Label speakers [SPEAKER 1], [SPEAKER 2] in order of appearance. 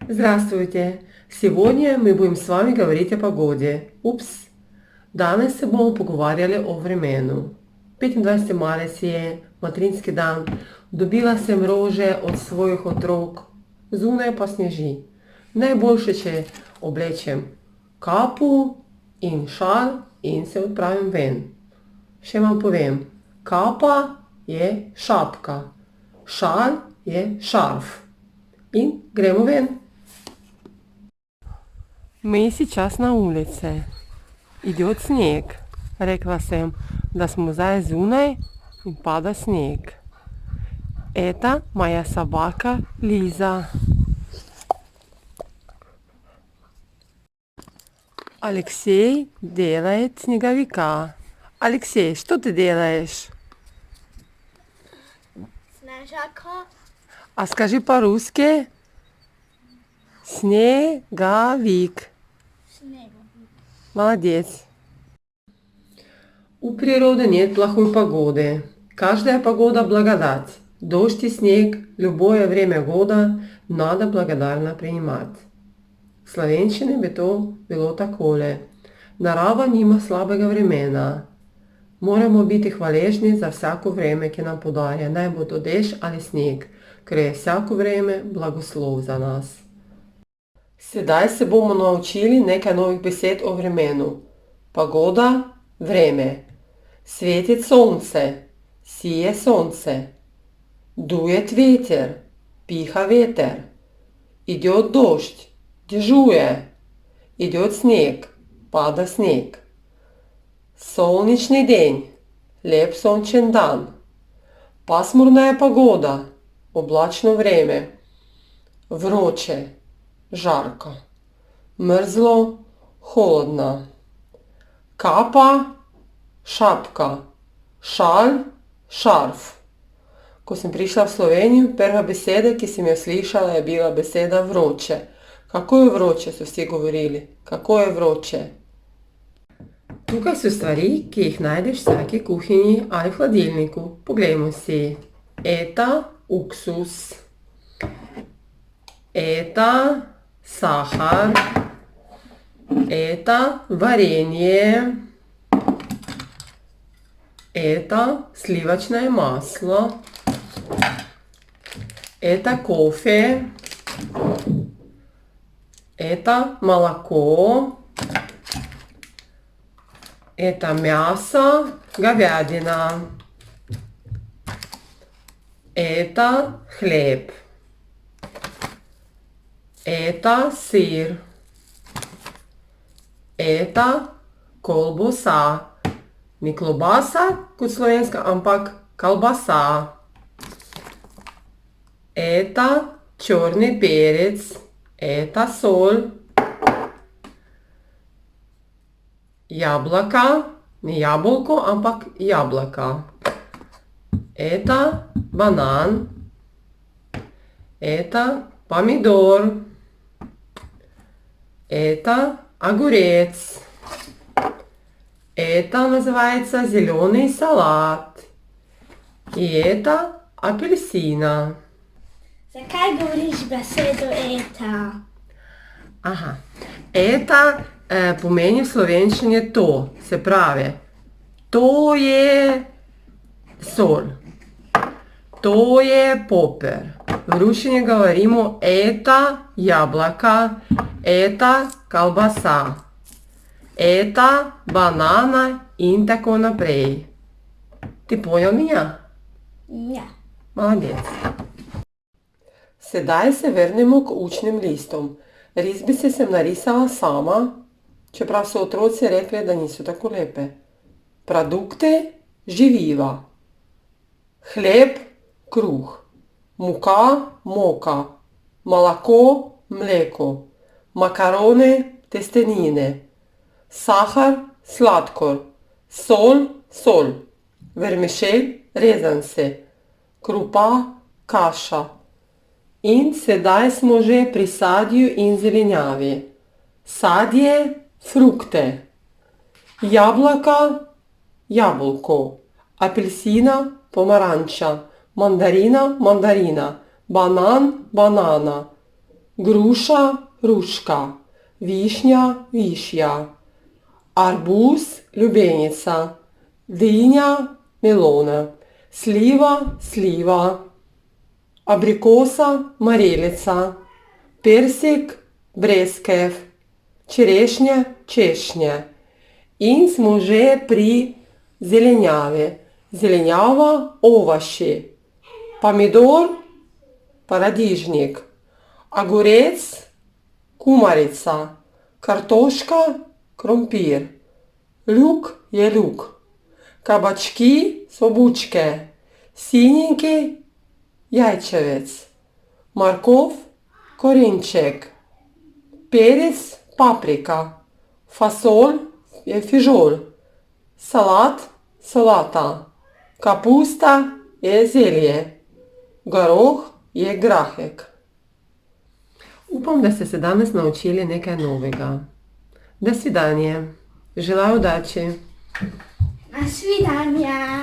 [SPEAKER 1] Здравствуйте! Сегодня мы будем с вами говорить о погоде. Упс! Danes se bomo pogovarjali o vremenu. 25. marec je, materinski dan, dobila sem rože od svojih otrok, zunaj pa sneži. Najboljše, če oblečem kapo in šal in se odpravim ven. Še vam povem, kapa je šapka, šal je šarf. In gremo ven. Мы сейчас на улице. Идет снег. Rekla sem, da smo zdaj zunaj in pada sneg. Это моя собака Лиза. Алексей делает снеговика. Алексей, что ты делаешь?
[SPEAKER 2] Снежака.
[SPEAKER 1] А скажи по-русски. Снеговик. Молодец. У природы нет плохой погоды. Каждая погода благодать. Дождь и снег, любое время года надо благодарно принимать. В slovenščini bi to bilo takole. Narava nima slabega vremena. Moramo biti hvaležni za vsako vreme, ki nam podarja, naj bo to dež ali sneg, ker je vsako vreme blagoslov za nas. Sedaj se bomo naučili nekaj novih besed o vremenu. Pagoda, vreme. Sveti sonce, sije sonce. Dujet veter, piha veter. Идет дождь, дежує. Идет снег, пада снег. Солнечный день, леп сонčen dan. Пасмурная погода, облачно время. Vroče, жарко. Mrzlo, холодно. Kapa, šapka. Šal, šarf. Ko sem prišla v Slovenijo, prva beseda, ki sem jo slišala, je bila beseda vroče. Kako je vroče, so vsi govorili. Kako je vroče. Tukaj so stvari, ki jih najdeš v vsaki kuhinji ali v hladilniku. Poglejmo si. Это уксус. Это сахар. Это варенье. Это сливочное масло. Это кофе. Это молоко. Это мясо, говядина. Это хлеб. Это сыр. Это kolbosa. Ni klobasa kot slovenska, ampak kalbasa. Это черный перец. Это соль. Яблоко. Не яблоко, ampak яблоко. Это банан. Это помидор. Это огурец. Это называется зеленый салат. И это апельсина.
[SPEAKER 2] Zakaj govoriš besedo eta?
[SPEAKER 1] Aha. Eta pomeni v slovenščini to. Se pravi, to je sol. To je poper. V ruščini govorimo eta jablaka, eta kalbasa, eta banana in tako naprej. Ti pojel меня?
[SPEAKER 2] Ja.
[SPEAKER 1] Молодец. Sedaj se vrnemo k učnim listom. Risbice sem narisala sama, čeprav so otroci rekli, da niso tako lepe. Produkte, živiva. Хлеб, kruh. Muka, moka. Молоко, mleko. Makarone, testenine. Sahar, sladkor. Sol, sol. Vermišelj, rezance. Krupa, kaša. In sedaj smo že pri sadju in zelenjavi. Sadje, frukte. Jablaka, jabolko. Apelsina, pomaranča. Mandarina, mandarina. Banan, banana. Gruša, ruška. Višnja, višja. Arbuz, lubenica. Dinja, melona. Sliva, sliva. Abrikosa, marelica. Persik, breskev. Čerešnje, češnje. In smo že pri zelenjavi. Zelenjava, ovaši. Pomidor, paradižnik. Огурец, kumarica. Kartoška, krompir. Luk je luk. Kabački so bučke. Sinjenki, jajčevec. Markov, korenček. Perec, paprika. Fasol je fižol. Salat, solata. Kapusta je zelje. Горох je grahek. Upam, da ste se danes naučili nekaj novega. Do svidanje. Želаю удачи.
[SPEAKER 2] Na svidanja.